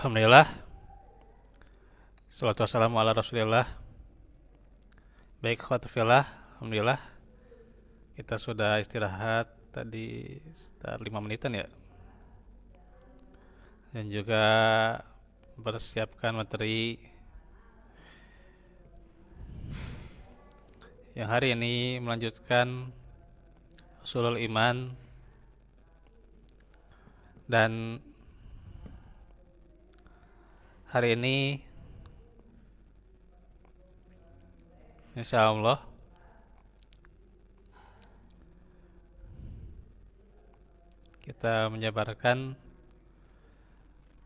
Alhamdulillah, salatu wassalamu ala rasulillah. Baik, khawatufillah, Alhamdulillah kita sudah istirahat tadi sekitar 5 menitan ya. Dan juga mempersiapkan materi yang hari ini melanjutkan usulul iman. Dan hari ini insya Allah kita menjabarkan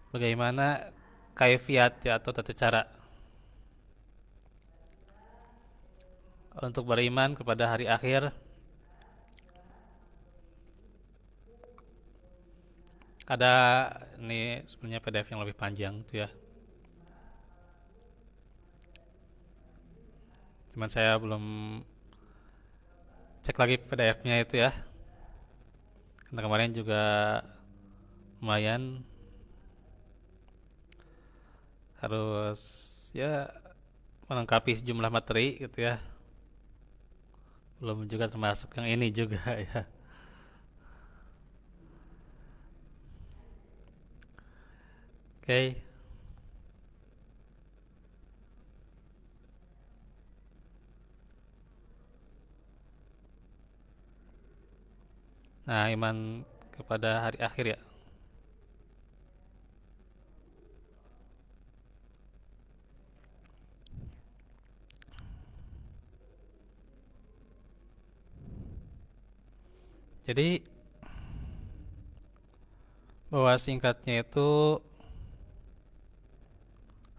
bagaimana kaifiat ya, atau tata cara untuk beriman kepada hari akhir. Ada ini sebenarnya PDF yang lebih panjang itu ya. Cuman saya belum cek lagi PDF-nya itu ya. Karena kemarin juga lumayan harus ya melengkapi sejumlah materi gitu ya. Belum juga termasuk yang ini juga ya. Oke. Nah, iman kepada hari akhir ya. Jadi bahwa singkatnya itu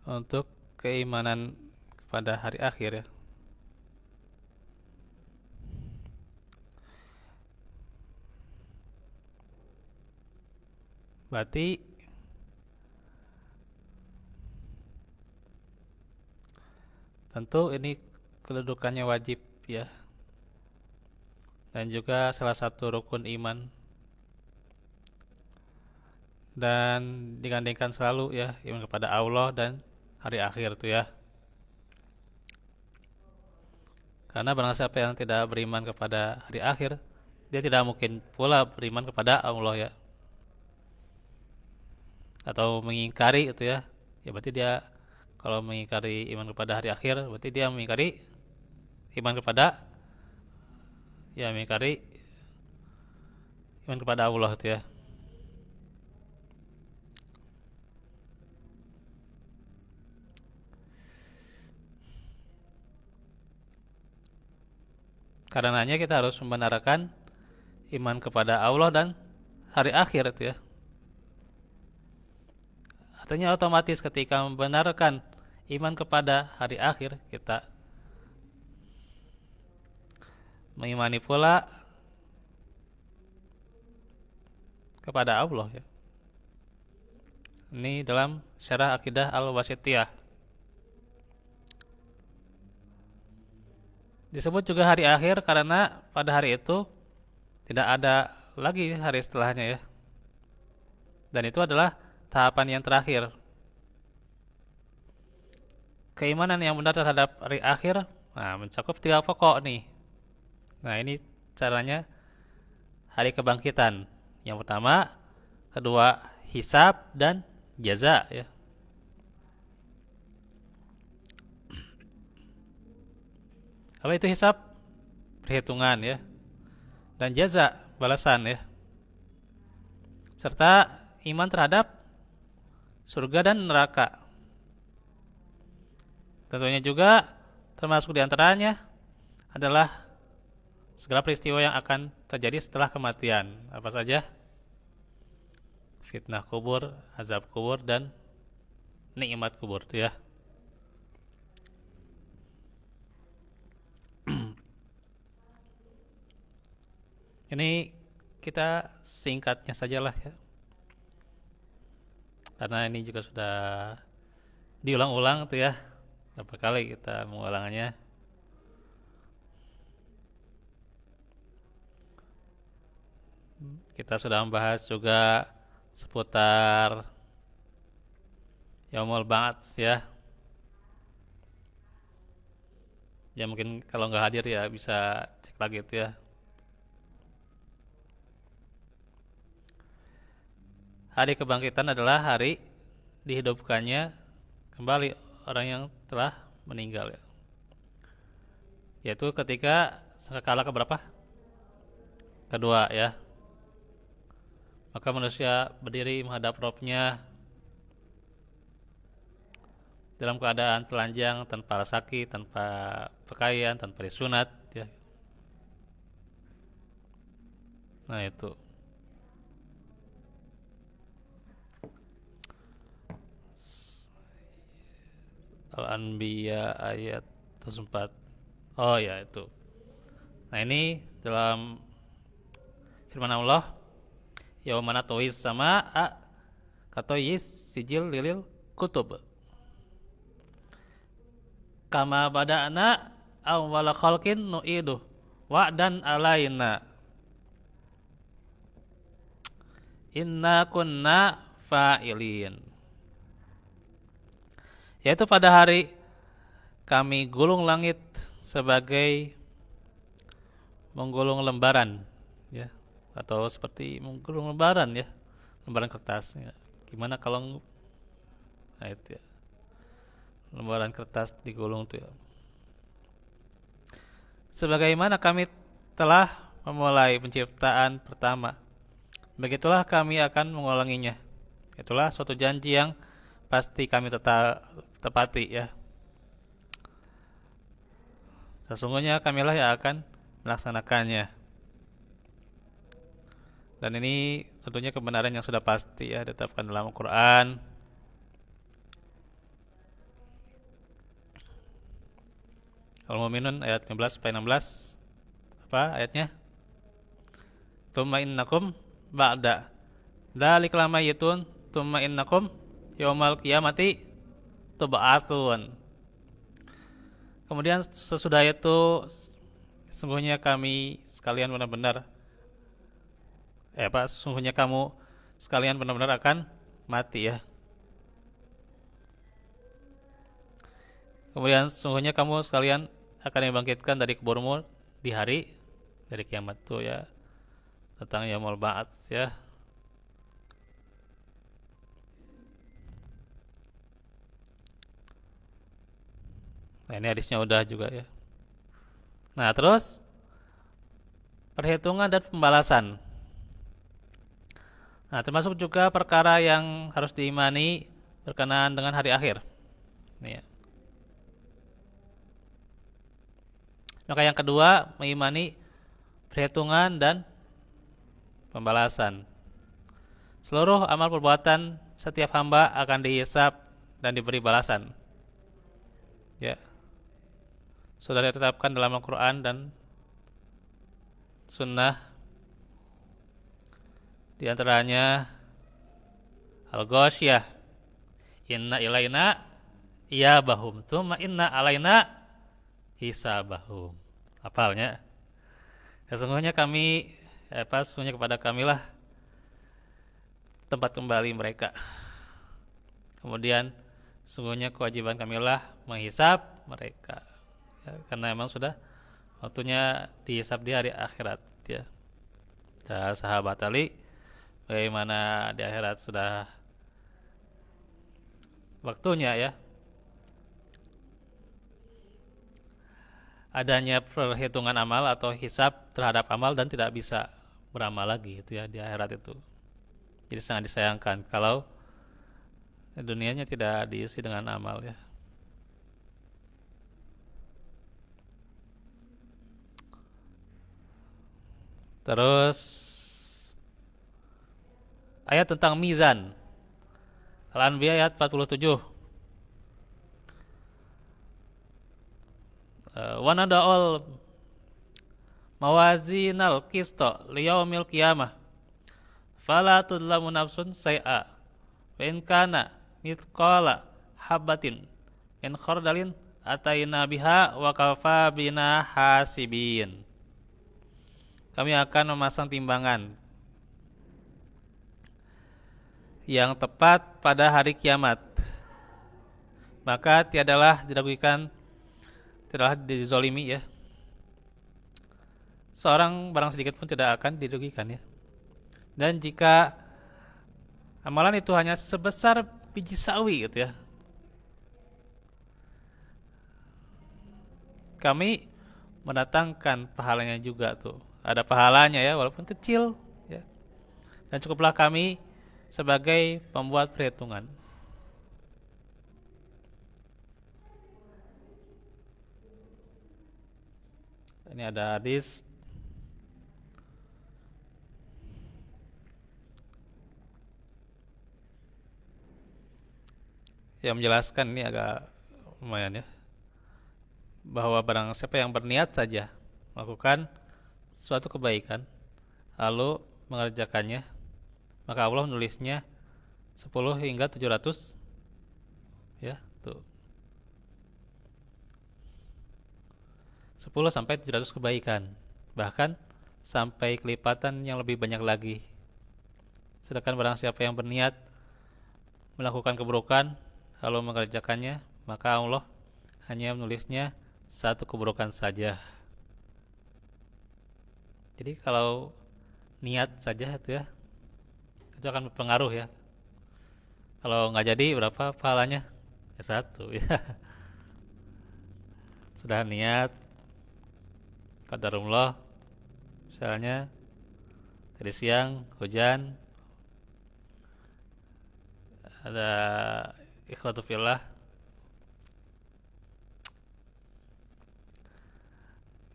untuk keimanan kepada hari akhir ya. Berarti tentu ini kedudukannya wajib ya. Dan juga salah satu rukun iman. Dan digandingkan selalu ya, iman kepada Allah dan hari akhir itu ya. Karena barang siapa yang tidak beriman kepada hari akhir, dia tidak mungkin pula beriman kepada Allah ya. Atau mengingkari itu ya. Ya berarti dia kalau mengingkari iman kepada hari akhir, berarti dia mengingkari iman kepada ya mengingkari iman kepada Allah itu ya. Karenanya kita harus membenarkan iman kepada Allah dan hari akhir itu ya. Artinya otomatis ketika membenarkan iman kepada hari akhir, kita mengimani pula kepada Allah ya. Ini dalam syarah akidah al-wasitiyah. Disebut juga hari akhir karena pada hari itu tidak ada lagi hari setelahnya ya. Dan itu adalah tahapan yang terakhir. Keimanan yang benar terhadap hari akhir, nah mencakup 3 pokok nih. Nah ini caranya hari kebangkitan. Yang pertama, kedua hisab dan jaza ya. Apa itu hisab? Perhitungan ya. Dan jaza, balasan ya. Serta iman terhadap surga dan neraka. Tentunya juga termasuk diantaranya adalah segala peristiwa yang akan terjadi setelah kematian. Apa saja? Fitnah kubur, azab kubur, dan nikmat kubur itu ya. Ini kita singkatnya sajalah ya. Karena ini juga sudah diulang-ulang tuh ya. Berapa kali kita mengulangannya. Kita sudah membahas juga seputar Yaumul Ba'ats ya. Ya mungkin kalau nggak hadir ya bisa cek lagi itu ya. Hari kebangkitan adalah hari dihidupkannya kembali orang yang telah meninggal ya. Yaitu ketika sangkakala keberapa? Kedua ya. Maka manusia berdiri menghadap Rabb-nya dalam keadaan telanjang, tanpa alas kaki, tanpa pakaian, tanpa disunat ya. Nah itu. Al-Anbiya ayat 4. Oh ya itu. Nah ini dalam firman Allah, yaumana tois sama katois sijil lilil kutub. Kama bada'na awwala khalqin nu'idu wa'dan alaina. Inna kunna fa'ilin. Yaitu pada hari kami gulung langit sebagai menggulung lembaran ya, atau seperti menggulung lembaran ya, lembaran kertas ya. Gimana kalau nah itu ya, lembaran kertas digulung tuh ya. Sebagaimana kami telah memulai penciptaan pertama, begitulah kami akan mengulanginya. Itulah suatu janji yang pasti kami tepati ya. Sesungguhnya kamilah yang akan melaksanakannya. Dan ini tentunya kebenaran yang sudah pasti ya, ditetapkan dalam Al-Quran. Al-Mu'minun ayat 15 sampai 16. Apa ayatnya? Tsumma innakum ba'da dzalikal mayyitun tsumma innakum yaumal qiyamati tub'atsun. Kemudian sesudah itu sesungguhnya kami sekalian benar-benar sesungguhnya kamu sekalian benar-benar akan mati ya. Kemudian sesungguhnya kamu sekalian akan dibangkitkan dari kuburmu di hari dari kiamat itu ya, tentang yaumul ba'ats ya. Nah ini hadisnya udah juga ya. Nah terus perhitungan dan pembalasan. Nah termasuk juga perkara yang harus diimani berkenaan dengan hari akhir. Nih ya. Maka yang kedua mengimani perhitungan dan pembalasan. Seluruh amal perbuatan setiap hamba akan dihisab dan diberi balasan. Ya. Sudah ditetapkan dalam Al-Quran dan Sunnah. Di antaranya Al-Ghasyiyah, inna ilaina iyabahum tsumma inna alaina hisabahum. Hafalnya. Sesungguhnya sesungguhnya kepada kamilah tempat kembali mereka. Kemudian sesungguhnya kewajiban kamilah menghisab mereka. Ya, karena memang sudah waktunya dihisab di hari akhirat ya. Dan sahabat Ali bagaimana di akhirat sudah waktunya ya adanya perhitungan amal atau hisab terhadap amal dan tidak bisa beramal lagi itu ya di akhirat itu. Jadi sangat disayangkan kalau dunianya tidak diisi dengan amal ya. Terus ayat tentang mizan. Al-Anbiya ayat 47. Wa nada'ul mawazinal qista liyaumil qiyamah fala tudlamu nafsun syai'a wa in kana mithqala habatin min khardalin ataina biha wa kafa bina hasibin. Kami akan memasang timbangan yang tepat pada hari kiamat. maka tiadalah diragukan, tidaklah dizolimi ya. Seorang barang sedikit pun tidak akan dirugikan ya. Dan jika amalan itu hanya sebesar biji sawi gitu ya, kami mendatangkan pahalanya juga tuh. Ada pahalanya ya, walaupun kecil ya. Dan cukuplah kami sebagai pembuat perhitungan. Ini ada hadis yang menjelaskan, ini agak lumayan ya, bahwa barang siapa yang berniat saja melakukan suatu kebaikan lalu mengerjakannya, maka Allah menulisnya 10 hingga 700 ya, tuh. 10 sampai 700 kebaikan, bahkan sampai kelipatan yang lebih banyak lagi. Sedangkan barang siapa yang berniat melakukan keburukan lalu mengerjakannya, maka Allah hanya menulisnya satu keburukan saja. Jadi kalau niat saja itu ya, itu akan berpengaruh ya. Kalau nggak jadi berapa pahalanya? Ya satu ya. Sudah niat, qadarullah, misalnya tadi siang hujan, ada ikhlatu fillah,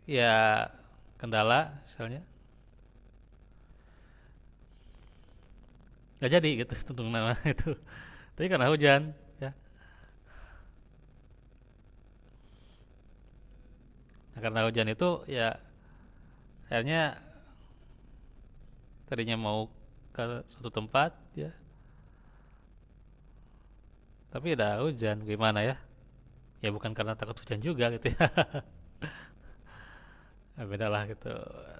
ya kendala misalnya nggak jadi gitu tuntung nama itu, tapi karena hujan ya. Nah, karena hujan itu ya akhirnya tadinya mau ke suatu tempat ya, tapi ada hujan, gimana ya, ya bukan karena takut hujan juga gitu ya. Nah, beda lah gitu.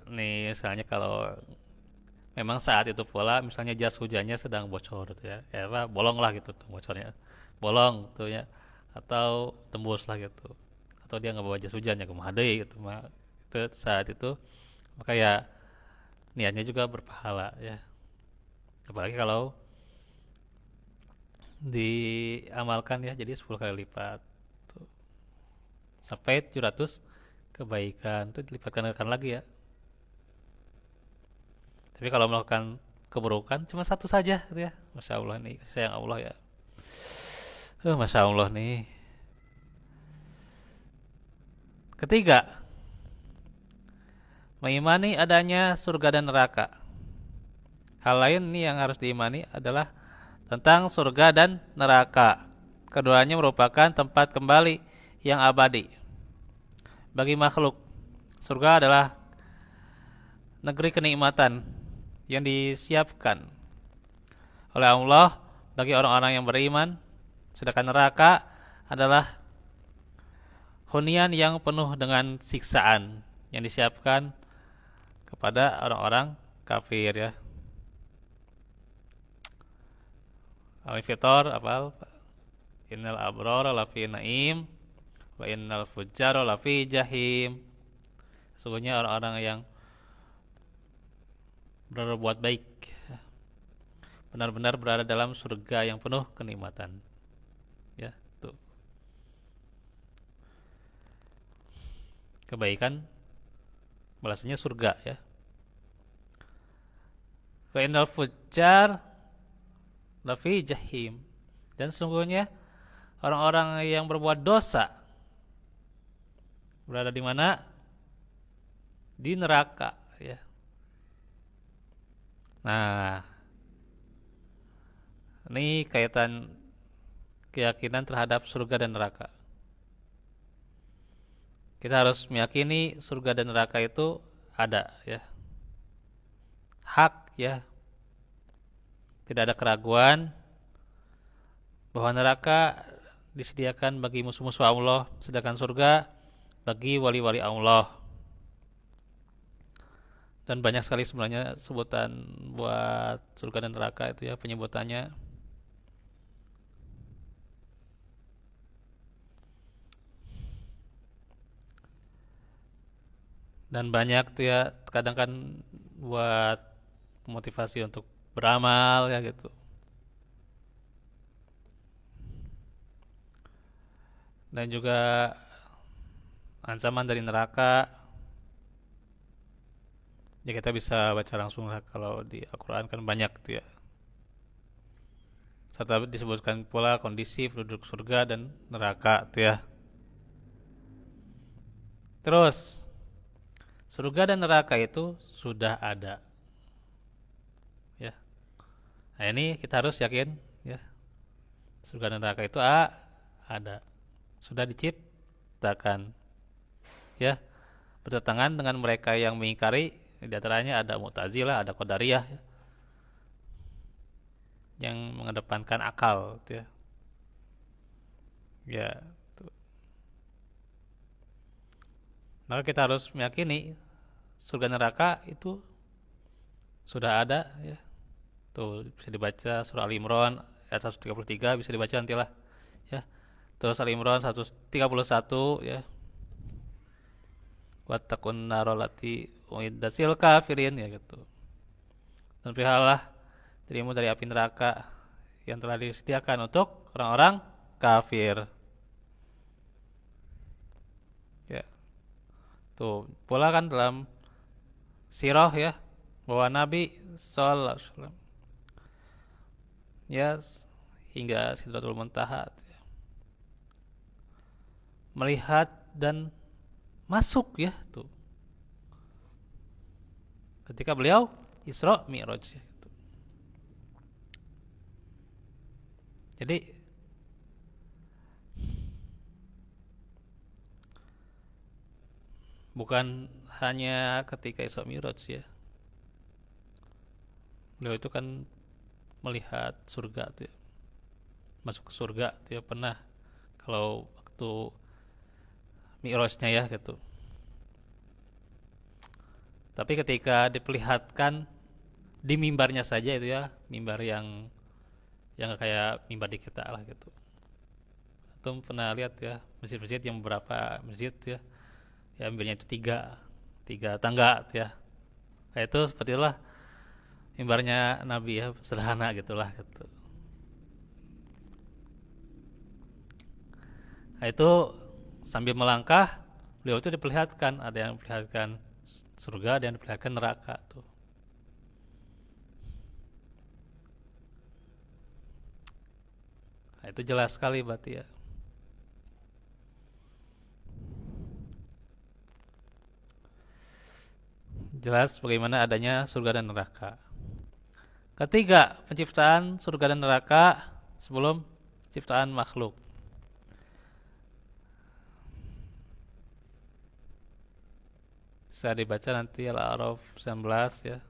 Nih misalnya kalau memang saat itu pula misalnya jas hujannya sedang bocor gitu ya, ya apa, bolong lah gitu tuh bocornya, bolong tuh ya, atau tembus lah gitu, atau dia nggak bawa jas hujan ya kumaha deui gitu mah, itu saat itu maka ya niatnya juga berpahala ya, apalagi kalau diamalkan ya jadi 10 kali lipat tuh, sampai 700 kebaikan itu dilipatkan lagi ya. Tapi kalau melakukan keburukan cuma satu saja gitu ya, masya Allah nih sayang Allah ya. Masya Allah nih. Ketiga, mengimani adanya surga dan neraka. Hal lain nih yang harus diimani adalah tentang surga dan neraka. Keduanya merupakan tempat kembali yang abadi bagi makhluk. Surga adalah negeri kenikmatan yang disiapkan oleh Allah bagi orang-orang yang beriman, sedangkan neraka adalah hunian yang penuh dengan siksaan yang disiapkan kepada orang-orang kafir ya. Al-Fitor apal, innal abrara lafi naim wa innal fujjara lafi jahim. Sesungguhnya orang-orang yang berbuat baik benar-benar berada dalam surga yang penuh kenikmatan ya, tuh. Kebaikan balasannya surga ya. Wa innal fujjar lafi jahim, dan sesungguhnya orang-orang yang berbuat dosa berada di mana? Di neraka ya. Nah, ini kaitan keyakinan terhadap surga dan neraka. Kita harus meyakini surga dan neraka itu ada ya. Hak ya. Tidak ada keraguan bahwa neraka disediakan bagi musuh-musuh Allah, sedangkan surga bagi wali-wali Allah. Dan banyak sekali sebenarnya sebutan buat surga dan neraka itu ya, penyebutannya. Dan banyak tuh ya, kadang kan buat motivasi untuk beramal ya gitu. Dan juga ancaman dari neraka. Ya kita bisa baca langsung lah, kalau di Al-Quran kan banyak tuh ya. Serta disebutkan pula kondisi penduduk surga dan neraka tuh ya. Terus, surga dan neraka itu sudah ada ya. Nah ini kita harus yakin ya, surga dan neraka itu ada, sudah diciptakan ya. Bertentangan dengan mereka yang mengingkari, di antaranya ada Mu'tazilah, ada Qadariyah ya, yang mengedepankan akal gitu ya. Ya, tuh. Maka kita harus meyakini surga neraka itu sudah ada ya. Tuh bisa dibaca surah Al-Imran ayat 133, bisa dibaca nantilah ya. Terus Al-Imran 131 ya. Wattaqun narolati uiddasil kafirin ya gitu. Dan peliharalah dirimu dari api neraka yang telah disediakan untuk orang-orang kafir. Ya, tuh pula kan dalam sirah ya, bahwa Nabi sallallahu alaihi wasallam ya hingga Sidratul Muntaha ya, melihat dan masuk ya tuh ketika beliau Isra Mi'raj ya, gitu. Jadi bukan hanya ketika Isra Mi'raj ya, beliau itu kan melihat surga tuh ya, masuk ke surga tuh ya, pernah kalau waktu Mi'rajnya ya gitu. Tapi ketika diperlihatkan di mimbarnya saja itu ya, mimbar yang kayak mimbar di kita lah gitu. Atau pernah lihat ya masjid-masjid yang beberapa masjid ya, ya mimbarnya itu tiga tangga tuh ya. Kayak itu seperti itulah mimbarnya Nabi ya, sederhana gitulah gitu. Nah itu sambil melangkah beliau itu diperlihatkan, ada yang diperlihatkan surga, ada yang diperlihatkan neraka tuh. Nah, itu jelas sekali berarti ya. Jelas bagaimana adanya surga dan neraka. Ketiga, penciptaan surga dan neraka sebelum ciptaan makhluk. Bisa dibaca nanti Al-A'raf 19 ya.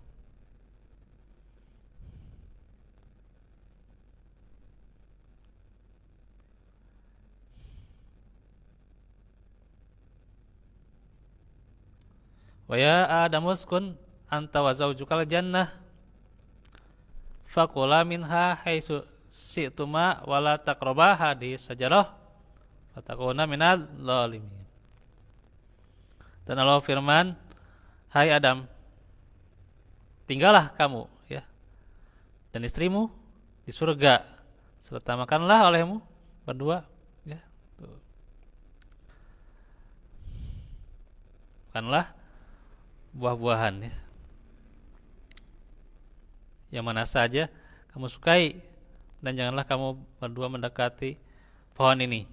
Wa ya Adamu uskun anta wa zaujukal jannah fakula minha haitsu syi'tuma wala taqrabah hadis sajarah fatakuna minal zalimin. Dan Allah firman, hai Adam, tinggallah kamu ya dan istrimu di surga, serta makanlah olehmu berdua ya. Tuh. Makanlah buah-buahan ya, yang mana saja kamu sukai, dan janganlah kamu berdua mendekati pohon ini,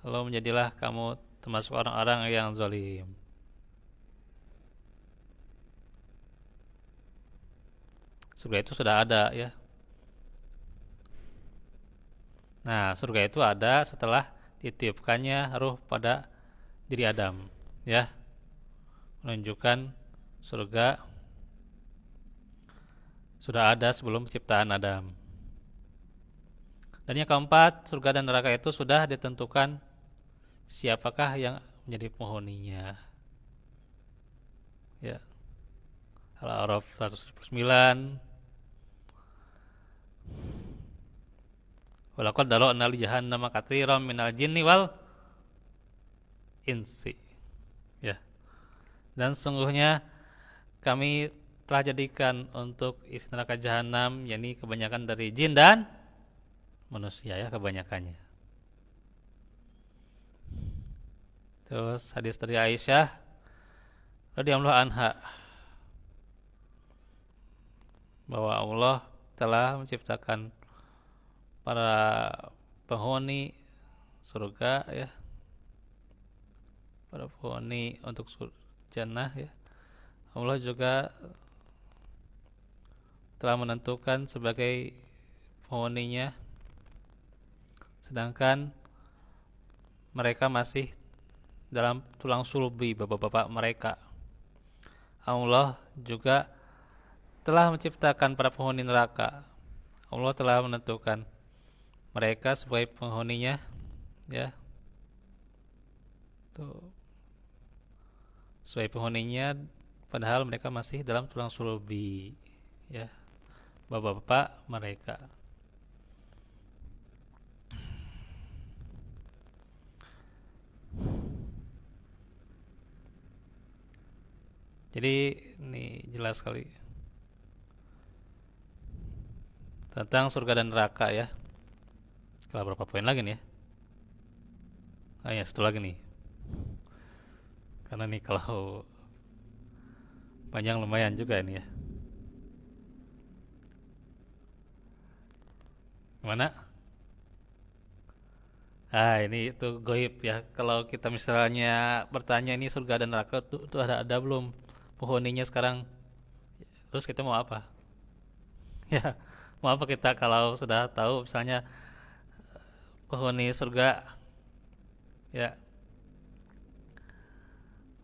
lalu menjadilah kamu termasuk orang-orang yang zalim. Surga itu sudah ada ya. Nah, surga itu ada setelah ditiupkannya ruh pada diri Adam ya, menunjukkan surga sudah ada sebelum penciptaan Adam. Dan yang keempat, surga dan neraka itu sudah ditentukan siapakah yang menjadi penghuninya. Ya. Al-A'raf 109. Walaqad dara'na li jahannama katsiran minal jinni wal insi. Ya. Dan sesungguhnya kami telah jadikan untuk isi neraka jahanam, yakni kebanyakan dari jin dan manusia ya, kebanyakannya. Terus hadis dari Aisyah radhiyallahu anha bahwa Allah telah menciptakan para penghuni surga ya, para penghuni untuk jannah ya. Allah juga telah menentukan sebagai penghuninya, sedangkan mereka masih dalam tulang sulbi bapak-bapak mereka. Allah juga telah menciptakan para penghuni neraka. Allah telah menentukan mereka sebagai penghuninya ya. Tuh. Sebagai penghuninya padahal mereka masih dalam tulang sulbi ya, bapak-bapak mereka. Jadi ini jelas sekali tentang surga dan neraka ya. Kalau berapa poin lagi nih ya? Ah ya, satu lagi nih. Karena nih kalau panjang lumayan juga ini ya. Gimana? Ah ini itu goib ya. Kalau kita misalnya bertanya ini surga dan neraka tuh ada belum penghuninya sekarang? Terus kita mau apa? Ya, mau apa kita kalau sudah tahu misalnya penghuni surga ya,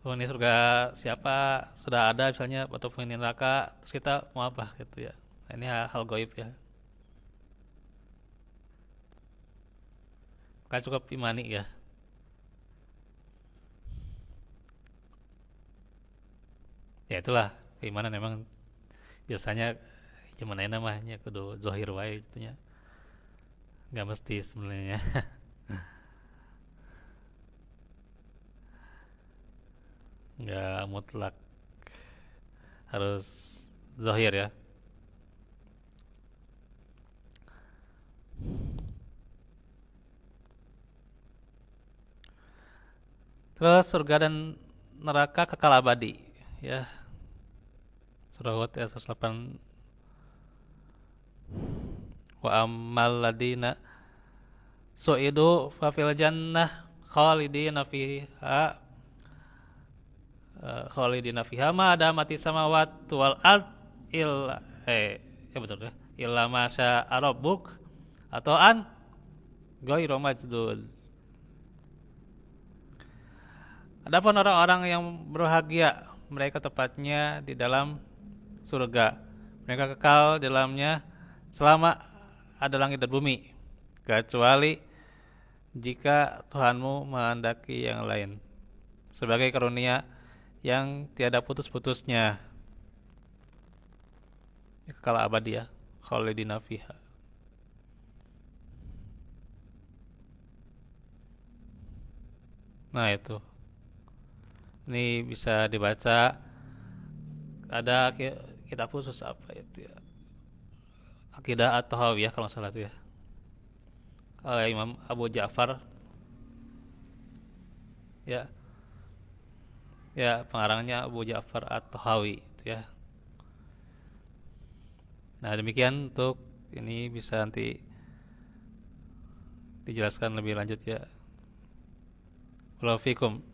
penghuni surga siapa sudah ada misalnya, atau penghuni neraka, terus kita mau apa gitu ya. Nah, ini hal goib ya, kan cukup imani ya. Ya itulah keimanan memang biasanya gimana namanya kudu zahir wae itunya, nggak mesti sebenarnya. Nggak mutlak harus zahir ya. Terus surga dan neraka kekal abadi ya. Surah Hud ayat 108, wa ammal ladina su'idu fa fil jannah khalidina fiha khalidina fiha ma damati samawat wal ard il ya betul ya, illa ma syaa rabbuk atau an ghairu majdud. Adapun orang-orang yang berbahagia, mereka tepatnya di dalam surga. Mereka kekal di dalamnya selama ada langit dan bumi, kecuali jika Tuhanmu menghendaki yang lain, sebagai karunia yang tiada putus-putusnya, kekal abadi ya, khalidina fiha. Nah itu, ini bisa dibaca, ada kitab khusus apa itu ya, Aqidah At-Tahawiyah kalau nggak salah itu ya, oleh Imam Abu Ja'far ya, ya pengarangnya Abu Ja'far At-Tahawi itu ya. Nah demikian untuk ini, bisa nanti dijelaskan lebih lanjut ya. Walau fikum.